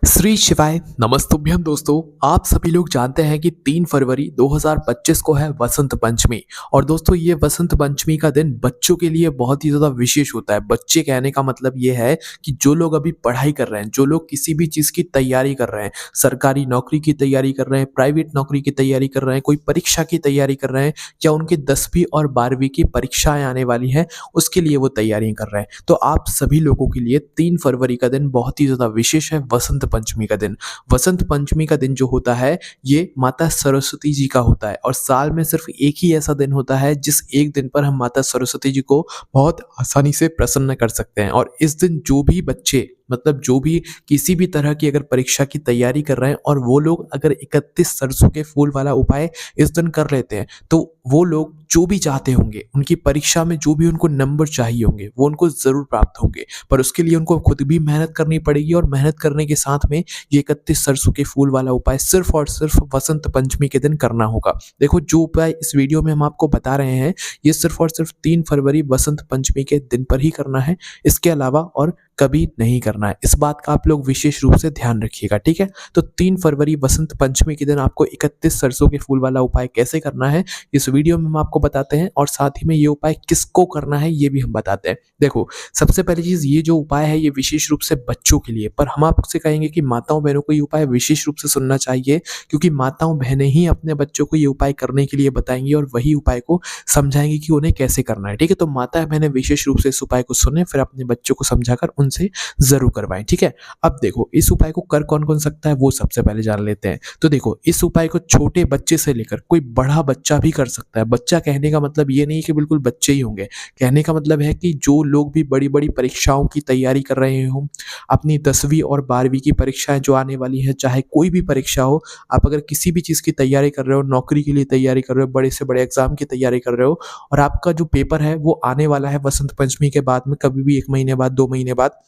श्री शिवाय नमस्तुभ्यम दोस्तों। आप सभी लोग जानते हैं कि 3 फरवरी 2025 को है वसंत पंचमी। और दोस्तों ये वसंत पंचमी का दिन बच्चों के लिए बहुत ही ज़्यादा विशेष होता है। बच्चे कहने का मतलब ये है कि जो लोग अभी पढ़ाई कर रहे हैं, जो लोग किसी भी चीज़ की तैयारी कर रहे हैं, सरकारी नौकरी की तैयारी कर रहे हैं, प्राइवेट नौकरी की तैयारी कर रहे हैं, कोई परीक्षा की तैयारी कर रहे हैं या उनकी 10वीं और 12वीं की परीक्षाएँ आने वाली हैं, उसके लिए वो तैयारियाँ कर रहे हैं। तो आप सभी लोगों के लिए 3 फरवरी का दिन बहुत ही ज़्यादा विशेष है, वसंत पंचमी का दिन। वसंत पंचमी का दिन जो होता है ये माता सरस्वती जी का होता है और साल में सिर्फ एक ही ऐसा दिन होता है जिस एक दिन पर हम माता सरस्वती जी को बहुत आसानी से प्रसन्न कर सकते हैं। और इस दिन जो भी बच्चे मतलब जो भी किसी भी तरह की अगर परीक्षा की तैयारी कर रहे हैं और वो लोग अगर 31 सरसों के फूल वाला उपाय इस दिन कर लेते हैं तो वो लोग जो भी चाहते होंगे, उनकी परीक्षा में जो भी उनको नंबर चाहिए होंगे वो उनको ज़रूर प्राप्त होंगे। पर उसके लिए उनको खुद भी मेहनत करनी पड़ेगी और मेहनत करने के साथ में ये 31 सरसों के फूल वाला उपाय सिर्फ और सिर्फ वसंत पंचमी के दिन करना होगा। देखो जो उपाय इस वीडियो में हम आपको बता रहे हैं ये सिर्फ और सिर्फ 3 फरवरी वसंत पंचमी के दिन पर ही करना है, इसके अलावा और कभी नहीं करना है। इस बात का आप लोग विशेष रूप से ध्यान रखिएगा, ठीक है। तो 3 फरवरी वसंत पंचमी के दिन आपको 31 सरसों के फूल वाला उपाय कैसे करना है इस वीडियो में हम आपको बताते हैं और साथ ही में ये उपाय किसको करना है ये भी हम बताते हैं। देखो सबसे पहली चीज ये जो उपाय है ये विशेष रूप से बच्चों के लिए, पर हम आपसे कहेंगे कि माताओं बहनों को ये उपाय विशेष रूप से सुनना चाहिए क्योंकि माताओं बहनें ही अपने बच्चों को ये उपाय करने के लिए बताएंगी और वही उपाय को समझाएंगी कि उन्हें कैसे करना है, ठीक है। तो माता बहनें विशेष रूप से इस उपाय को सुने फिर अपने बच्चों को समझाकर उनसे जरूर करवाएं, ठीक है। अब देखो इस उपाय को कर कौन कौन सकता है वो सबसे पहले जान लेते हैं। तो देखो इस उपाय को छोटे बच्चे से लेकर कोई बड़ा बच्चा भी कर सकता है। बच्चा कहने का मतलब ये नहीं कि बिल्कुल बच्चे ही होंगे, कहने का मतलब है कि जो लोग भी बड़ी बड़ी परीक्षाओं की तैयारी कर रहे हो, अपनी 10वीं और 12वीं की परीक्षाएं जो आने वाली है, चाहे कोई भी परीक्षा हो, आप अगर किसी भी चीज़ की तैयारी कर रहे हो, नौकरी के लिए तैयारी कर रहे हो, बड़े से बड़े एग्जाम की तैयारी कर रहे हो और आपका जो पेपर है वो आने वाला है वसंत पंचमी के बाद में, कभी भी 1 महीने बाद 2 महीने बाद,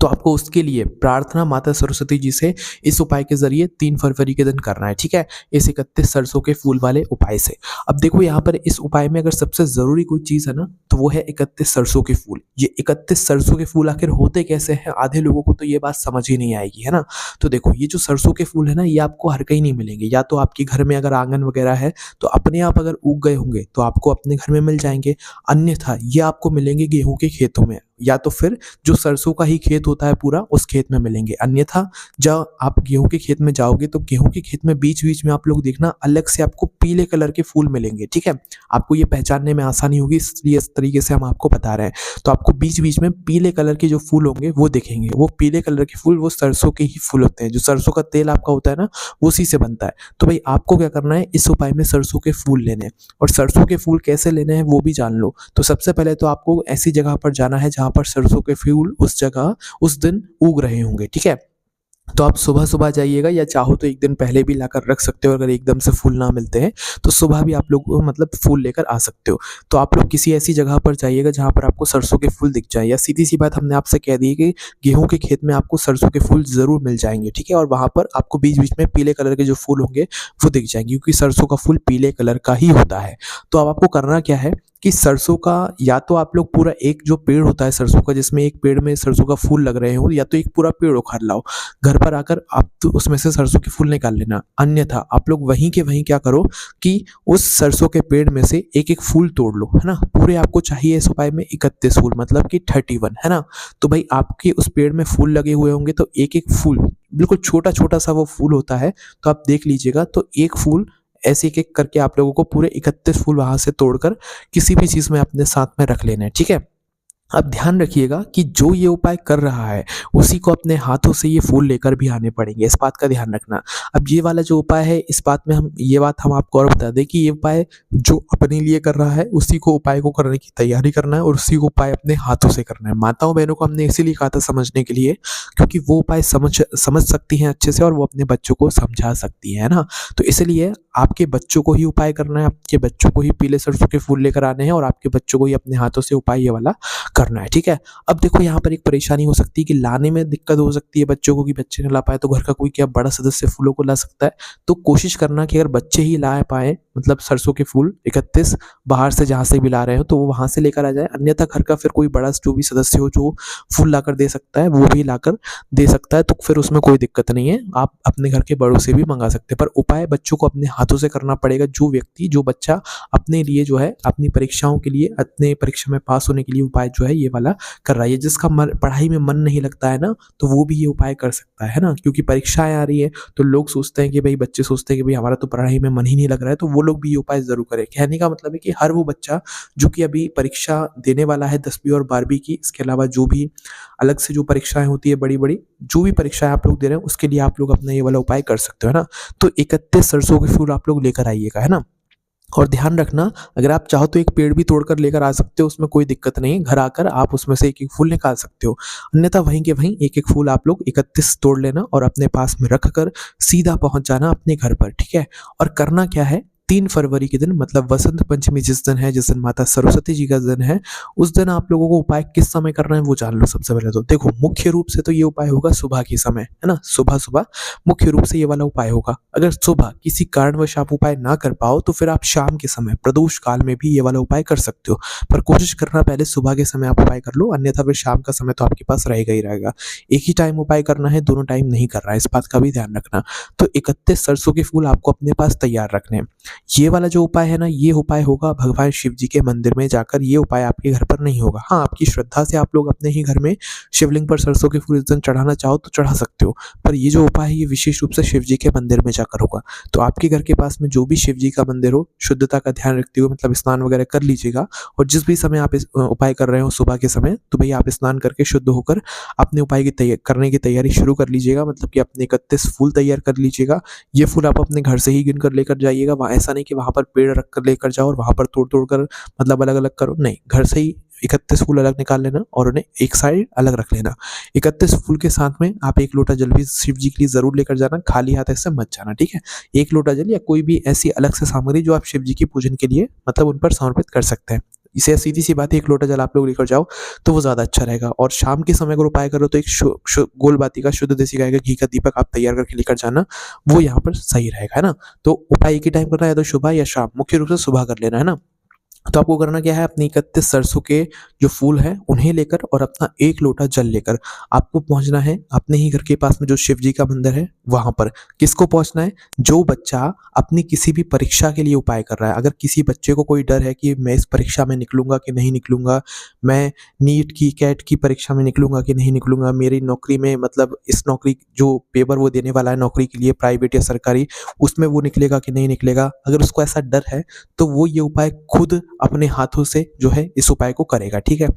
तो आपको उसके लिए प्रार्थना माता सरस्वती जी से इस उपाय के जरिए 3 फरवरी के दिन करना है, ठीक है। इस 31 सरसों के फूल वाले उपाय से। अब देखो यहाँ पर इस उपाय में अगर सबसे जरूरी कोई चीज है ना तो वो है 31 सरसों के फूल। ये 31 सरसों के फूल आखिर होते कैसे हैं, आधे लोगों को तो ये बात समझ ही नहीं आएगी, है ना। तो देखो ये जो सरसों के फूल है ना ये आपको हर कहीं नहीं मिलेंगे, या तो आपके घर में अगर आंगन वगैरह है तो अपने आप अगर उग गए होंगे तो आपको अपने घर में मिल जाएंगे, अन्यथा ये आपको मिलेंगे गेहूं के खेतों में या तो फिर जो सरसों का ही खेत होता है पूरा उस खेत में मिलेंगे। अन्यथा जब आप गेहूं के खेत में जाओगे तो गेहूं के खेत में बीच बीच में आप लोग देखना अलग से आपको पीले कलर के फूल मिलेंगे, ठीक है। आपको ये पहचानने में आसानी होगी इसलिए इस तरीके से हम आपको बता रहे हैं। तो आपको बीच बीच में पीले कलर के जो फूल होंगे वो दिखेंगे, वो पीले कलर के फूल वो सरसों के ही फूल होते हैं। जो सरसों का तेल आपका होता है ना वो उसी से बनता है। तो भाई आपको क्या करना है, इस उपाय में सरसों के फूल लेने हैं और सरसों के फूल कैसे लेने हैं वो भी जान लो। तो सबसे पहले तो आपको ऐसी जगह पर जाना है जहां पर सरसों के फूल उस जगह उस दिन उग रहे होंगे, ठीक है। तो आप सुबह सुबह जाइएगा या चाहो तो एक दिन पहले भी लाकर रख सकते हो, अगर एकदम से फूल ना मिलते हैं तो सुबह भी आप लोग मतलब फूल लेकर आ सकते हो। तो आप लोग किसी ऐसी जगह पर जाइएगा जहां पर आपको सरसों के फूल दिख जाए, या सीधी सी बात हमने आपसे कह दी है कि गेहूं के खेत में आपको सरसों के फूल जरूर मिल जाएंगे, ठीक है। और वहां पर आपको बीच बीच में पीले कलर के जो फूल होंगे वो दिख जाएंगे क्योंकि सरसों का फूल पीले कलर का ही होता है। तो अब आपको करना क्या है कि सरसों का या तो आप लोग पूरा एक जो पेड़ होता है सरसों का जिसमें एक पेड़ में सरसों का फूल लग रहे हो, या तो एक पूरा पेड़ उखाड़ लाओ, घर पर आकर आप तो उसमें से सरसों के फूल निकाल लेना। अन्यथा आप लोग वहीं के वहीं क्या करो कि उस सरसों के पेड़ में से एक एक फूल तोड़ लो, है ना। पूरे आपको चाहिए इस उपाय में 31 फूल मतलब कि 31, है ना। तो भाई आपके उस पेड़ में फूल लगे हुए होंगे तो एक एक फूल बिल्कुल छोटा छोटा सा वो फूल होता है, तो आप देख लीजिएगा। तो एक फूल ऐसे एक एक करके आप लोगों को पूरे 31 फूल वहां से तोड़कर किसी भी चीज में अपने साथ में रख लेना है, ठीक है। अब ध्यान रखिएगा कि जो ये उपाय कर रहा है उसी को अपने हाथों से ये फूल लेकर भी आने पड़ेंगे, इस बात का ध्यान रखना। अब ये वाला जो उपाय है इस बात में ये बात हम आपको और बता दें कि ये उपाय जो अपने लिए कर रहा है उसी को उपाय को करने की तैयारी करना है और उसी को उपाय अपने हाथों से करना है। माताओं बहनों को हमने इसीलिए कहा था समझने के लिए क्योंकि वो उपाय समझ सकती हैं अच्छे से और वो अपने बच्चों को समझा सकती है ना। तो इसलिए आपके बच्चों को ही उपाय करना है, आपके बच्चों को ही पीले सरसों के फूल लेकर आने हैं और आपके बच्चों को ही अपने हाथों से उपाय ये वाला करना है, ठीक है। अब देखो यहाँ पर एक परेशानी हो सकती है कि लाने में दिक्कत हो सकती है बच्चों को, कि बच्चे न ला पाए तो घर का कोई क्या बड़ा सदस्य फूलों को ला सकता है। तो कोशिश करना कि अगर बच्चे ही ला पाए मतलब सरसों के फूल 31 बाहर से जहाँ से भी ला रहे हो तो वो वहाँ से लेकर आ जाए, अन्यथा घर का फिर कोई बड़ा जो भी सदस्य हो जो फूल लाकर दे सकता है वो भी लाकर दे सकता है, तो फिर उसमें कोई दिक्कत नहीं है, आप अपने घर के बड़ों से भी मंगा सकते हैं। पर उपाय बच्चों को अपने हाथों से करना पड़ेगा। जो बच्चा अपने लिए जो है अपनी परीक्षाओं के लिए, अपने परीक्षा में पास होने के लिए उपाय जो है ये वाला कर रहा है। जिसका पढ़ाई में मन नहीं लगता है ना, तो वो भी ये उपाय कर सकता है ना, क्योंकि परीक्षाएं आ रही है तो लोग सोचते हैं कि भाई, बच्चे सोचते हैं कि भाई हमारा तो पढ़ाई में मन ही नहीं लग रहा है, तो वो लोग भी ये उपाय जरूर करें। कहने का मतलब है कि हर वो बच्चा जो कि अभी परीक्षा देने वाला है 10वीं और 12वीं की, इसके अलावा जो भी अलग से जो परीक्षाएं होती है बड़ी बड़ी, जो भी परीक्षाएं आप लोग दे रहे हैं उसके लिए आप लोग अपना ये वाला उपाय कर सकते हो, है ना। तो 31 सरसों के फूल आप लोग लेकर आइएगा, है ना। और ध्यान रखना, अगर आप चाहो तो एक पेड़ भी तोड़कर लेकर आ सकते हो, उसमें कोई दिक्कत नहीं है। घर आकर आप उसमें से एक एक फूल निकाल सकते हो, अन्यथा वहीं के वहीं एक एक फूल आप लोग 31 तोड़ लेना और अपने पास में रख कर सीधा पहुंच जाना अपने घर पर, ठीक है। और करना क्या है, 3 फरवरी के दिन मतलब वसंत पंचमी जिस दिन है, जिस दिन माता सरस्वती जी का दिन है, उस दिन आप लोगों को उपाय किस समय करना है वो जान लो। सबसे पहले तो देखो, मुख्य रूप से तो ये उपाय होगा सुबह के समय, है ना, सुबह सुबह मुख्य रूप से ये वाला उपाय होगा। अगर सुबह किसी कारणवश आप उपाय ना कर पाओ तो फिर आप शाम के समय प्रदोष काल में भी ये वाला उपाय कर सकते हो, पर कोशिश करना पहले सुबह के समय आप उपाय कर लो, अन्यथा फिर शाम का समय तो आपके पास रहेगा ही रहेगा। एक ही टाइम उपाय करना है, दोनों टाइम नहीं कर रहा है, इस बात का भी ध्यान रखना। तो 31 सरसों के फूल आपको अपने पास तैयार रखने हैं। ये वाला जो उपाय है ना, ये उपाय होगा भगवान शिव जी के मंदिर में जाकर, ये उपाय आपके घर पर नहीं होगा। हाँ, आपकी श्रद्धा से आप लोग अपने ही घर में शिवलिंग पर सरसों के फूल इस दिन चढ़ाना चाहो तो चढ़ा सकते हो, पर ये जो उपाय है ये विशेष रूप से शिव जी के मंदिर में जाकर होगा। तो आपके घर के पास में जो भी शिव जी का मंदिर हो, शुद्धता का ध्यान रखते हुए मतलब स्नान वगैरह कर लीजिएगा, और जिस भी समय आप इस उपाय कर रहे हो सुबह के समय, तो भैया आप स्नान करके शुद्ध होकर अपने उपाय की करने की तैयारी शुरू कर लीजिएगा। मतलब कि अपने 31 फूल तैयार कर लीजिएगा। ये फूल आप अपने घर से ही गिन कर लेकर जाइएगा, वहाँ ऐसा नहीं कि वहाँ पर पेड़ रख कर लेकर जाओ और वहाँ पर तोड़ तोड़ कर मतलब अलग अलग करो, नहीं, घर से ही 31 फूल अलग निकाल लेना और उन्हें एक साइड अलग रख लेना। 31 फूल के साथ में आप 1 लोटा जल भी शिव जी के लिए जरूर लेकर जाना, खाली हाथ ऐसे मत जाना, ठीक है। 1 लोटा जल या कोई भी ऐसी अलग से सामग्री जो आप शिव जी की पूजन के लिए मतलब उन पर समर्पित कर सकते हैं। इसे सीधी सी बात है, 1 लोटा जल आप लोग लेकर जाओ तो वो ज्यादा अच्छा रहेगा। और शाम के समय अगर उपाय करो तो एक गोल बाती का शुद्ध देसी गाय का घी का दीपक आप तैयार करके लेकर जाना, वो यहाँ पर सही रहेगा, है ना। तो उपाय एक ही टाइम करना है, या तो सुबह या शाम, मुख्य रूप से सुबह कर लेना, है ना। तो आपको करना क्या है, अपनी 31 सरसों के जो फूल हैं उन्हें लेकर और अपना 1 लोटा जल लेकर आपको पहुंचना है अपने ही घर के पास में जो शिव जी का मंदिर है वहां पर। किसको पहुंचना है, जो बच्चा अपनी किसी भी परीक्षा के लिए उपाय कर रहा है। अगर किसी बच्चे को कोई डर है कि मैं इस परीक्षा में निकलूंगा कि नहीं निकलूंगा, मैं नीट की कैट की परीक्षा में निकलूंगा कि नहीं निकलूंगा, मेरी नौकरी में मतलब इस नौकरी जो पेपर वो देने वाला है नौकरी के लिए, प्राइवेट या सरकारी, उसमें वो निकलेगा कि नहीं निकलेगा, अगर उसको ऐसा डर है तो वो ये उपाय खुद अपने हाथों से जो है इस उपाय को करेगा, ठीक है।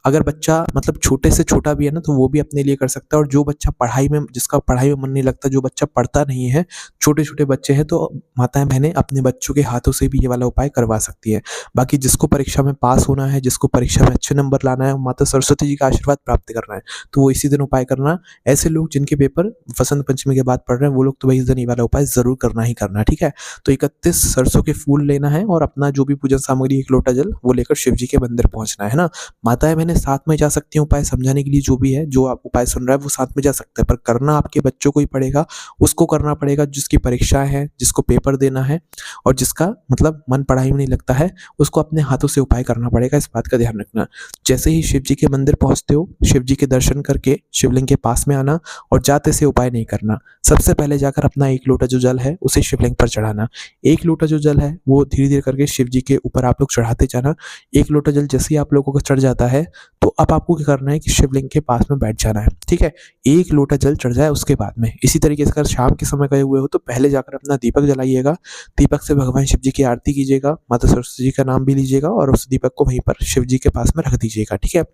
अगर बच्चा मतलब छोटे से छोटा भी है ना, तो वो भी अपने लिए कर सकता है। और जो बच्चा पढ़ाई में, जिसका पढ़ाई में मन नहीं लगता, जो बच्चा पढ़ता नहीं है, छोटे छोटे बच्चे हैं, तो माताएं बहनें अपने बच्चों के हाथों से भी ये वाला उपाय करवा सकती है। बाकी जिसको परीक्षा में पास होना है, जिसको परीक्षा में अच्छे नंबर लाना है, माता सरस्वती जी का आशीर्वाद प्राप्त करना है, तो वो इसी दिन उपाय करना। ऐसे लोग जिनके पेपर वसंत पंचमी के बाद पढ़ रहे हैं, वो लोग तो भाई इस दिन ये वाला उपाय जरूर करना ही करना, ठीक है। तो 31 सरसों के फूल लेना है और अपना जो भी पूजन सामग्री 1 लोटा जल वो लेकर शिव जी के मंदिर पहुंचना है ना। माताएं बहनें साथ में जा सकती हैं उपाय समझाने के लिए, जो भी है, जो आप उपाय सुन रहा है वो साथ में जा सकता है, पर करना आपके बच्चों को ही पड़ेगा, उसको करना पड़ेगा जिसकी परीक्षा है, जिसको पेपर देना है और जिसका मतलब मन पढ़ाई में नहीं लगता है, उसको अपने हाथों से उपाय करना पड़ेगा, इस बात का ध्यान रखना। जैसे ही शिव जी के मंदिर पहुंचते हो, शिव जी के दर्शन करके शिवलिंग के पास में आना और जाते से उपाय नहीं करना। सबसे पहले जाकर अपना 1 लोटा जो जल है उसे शिवलिंग पर चढ़ाना। 1 लोटा जो जल है वो धीरे धीरे करके शिव जी के ऊपर आप लोग चढ़ाते जाना। 1 लोटा जल जैसे ही आप लोगों को चढ़ जाता है तो अब आपको क्या करना है कि शिवलिंग के पास में बैठ जाना है, ठीक है। 1 लोटा जल चढ़ जाए उसके बाद में इसी तरीके से अगर शाम के समय गए हुए हो तो पहले जाकर अपना दीपक जलाइएगा, दीपक से भगवान शिव जी की आरती कीजिएगा, माता सरस्वती जी का नाम भी लीजिएगा और उस दीपक को वहीं पर शिव जी के पास में रख दीजिएगा, ठीक है।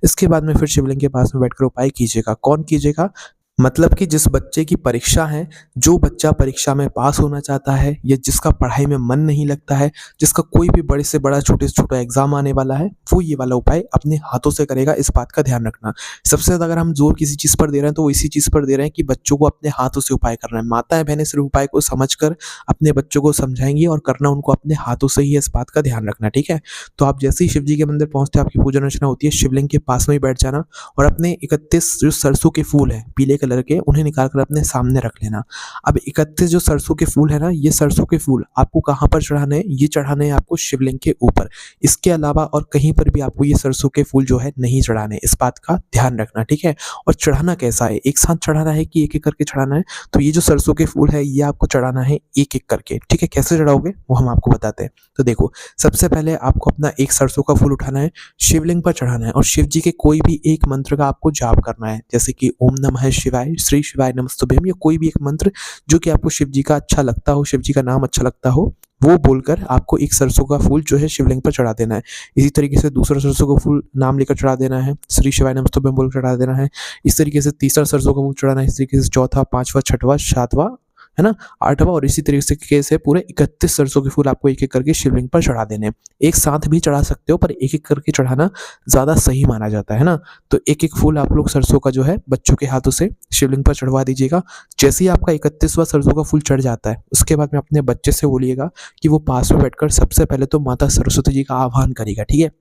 इसके बाद में फिर शिवलिंग के पास में बैठकर उपाय कीजिएगा। कौन कीजिएगा, मतलब कि जिस बच्चे की परीक्षा है, जो बच्चा परीक्षा में पास होना चाहता है या जिसका पढ़ाई में मन नहीं लगता है, जिसका कोई भी बड़े से बड़ा छोटे से छोटा एग्जाम आने वाला है, वो ये वाला उपाय अपने हाथों से करेगा, इस बात का ध्यान रखना। सबसे ज्यादा अगर हम जोर किसी चीज पर दे रहे हैं तो वो इसी चीज पर दे रहे हैं कि बच्चों को अपने हाथों से उपाय करना है। माताएं बहनें सिर्फ उपाय को समझकर अपने बच्चों को समझाएंगी और करना उनको अपने हाथों से ही है, इस बात का ध्यान रखना, ठीक है। तो आप जैसे ही शिव जी के मंदिर पहुंचते हैं, आपकी पूजन अर्चना होती है, शिवलिंग के पास में ही बैठ जाना और अपने 31 जो सरसों के फूल है, पीले कलर कलर के, उन्हें निकाल कर अपने सामने रख लेना। अब 31 जो सरसों के फूल है ना, ये सरसों के फूल आपको कहाँ पर चढ़ाने हैं? ये चढ़ाने हैं आपको शिवलिंग के ऊपर। इसके अलावा और कहीं पर भी आपको ये सरसों के फूल जो है नहीं चढ़ाने, इस बात का ध्यान रखना, ठीक है? और चढ़ाना कैसा है, एक साथ चढ़ाना है कि एक-एक करके चढ़ाना है? तो ये जो सरसों के फूल है, ये आपको चढ़ाना है एक-एक करके, ठीक है? कैसे चढ़ाओगे वो हम आपको बताते हैं। तो देखो, सबसे पहले आपको अपना एक सरसों का फूल उठाना है, शिवलिंग पर चढ़ाना है और शिव जी के कोई भी एक मंत्र का आपको जाप करना है, जैसे कि ओम नमः शिवाय, श्री शिवाय नमस्तुभ्यम, या कोई भी एक मंत्र जो कि आपको शिव जी का अच्छा लगता हो, शिव जी का नाम अच्छा लगता हो, वो बोलकर आपको एक सरसों का फूल जो है शिवलिंग पर चढ़ा देना है। इसी तरीके से दूसरा सरसों का फूल नाम लेकर चढ़ा देना है, श्री शिवाय नमस्तुभ्यम बोलकर चढ़ा देना है। इस तरीके से तीसरा सरसों का फूल चढ़ाना है, इस तरीके से चौथा, पाँचवाँ, छठवाँ, सातवाँ, है ना? 8वाँ, और इसी तरीके से पूरे 31 सरसों के फूल आपको एक-एक करके शिवलिंग पर चढ़ा देने हैं। एक साथ भी चढ़ा सकते हो, पर एक-एक करके चढ़ाना ज़्यादा सही माना जाता है ना? तो एक-एक फूल आप लोग सरसों का जो है बच्चों के हाथों से शिवलिंग पर चढ़वा दीजिएगा। जैसे ही आपका 31वाँ सरसों का फूल चढ़ जाता है, उसके बाद में अपने बच्चे से बोलिएगा कि वो पास में बैठकर सबसे पहले तो माता सरस्वती जी का आह्वान करेगा, ठीक है?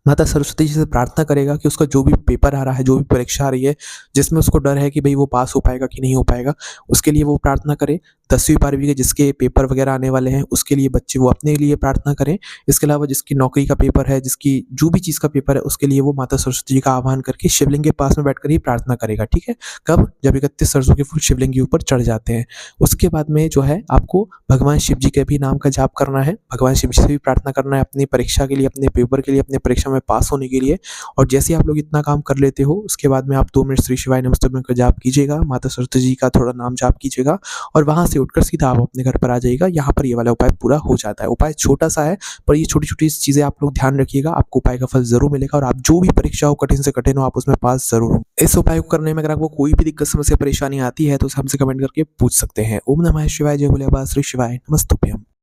माता सरस्वती जी से प्रार्थना करेगा कि उसका जो भी पेपर आ रहा है, जो भी परीक्षा आ रही है, जिसमें उसको डर है कि भई वो पास हो पाएगा कि नहीं हो पाएगा, उसके लिए वो प्रार्थना करे। 10वीं 12वीं के जिसके पेपर वगैरह आने वाले हैं, उसके लिए बच्चे वो अपने लिए प्रार्थना करें। इसके अलावा जिसकी नौकरी का पेपर है, जिसकी जो भी चीज़ का पेपर है, उसके लिए वो माता सरस्वती जी का आह्वान करके शिवलिंग के पास में बैठकर ही प्रार्थना करेगा, ठीक है? कब? जब 31 सरसों के फूल शिवलिंग के ऊपर चढ़ जाते हैं। उसके बाद में जो है आपको भगवान शिव जी के भी नाम का जाप करना है, भगवान शिव जी से भी प्रार्थना करना है अपनी परीक्षा के लिए, अपने पेपर के लिए, अपनी परीक्षा में पास होने के लिए। और जैसे ही आप लोग इतना काम कर लेते हो, उसके बाद में आप 2 मिनट श्री शिवाय नमस्तुभ्यम का जाप कीजिएगा, माता सरस्वती जी का थोड़ा नाम जाप कीजिएगा और वहाँ से उठकर सीधा आप अपने घर पर आ जाइएगा। यहाँ पर ये वाला उपाय पूरा हो जाता है। उपाय छोटा-सा है, पर ये छोटी-छोटी चीज़ें आप लोग ध्यान रखिएगा, आपको उपाय का फल ज़रूर मिलेगा और आप जो भी परीक्षा हो, कठिन से कठिन हो, आप उसमें पास ज़रूर होंगे। इस उपाय को करने में अगर आपको कोई भी दिक्कत, समस्या, परेशानी आती है, तो हमसे कमेंट करके पूछ सकते हैं। ओम नमः शिवाय, जय भोले बाबा, श्री शिवाय नमस्तुभ्यम।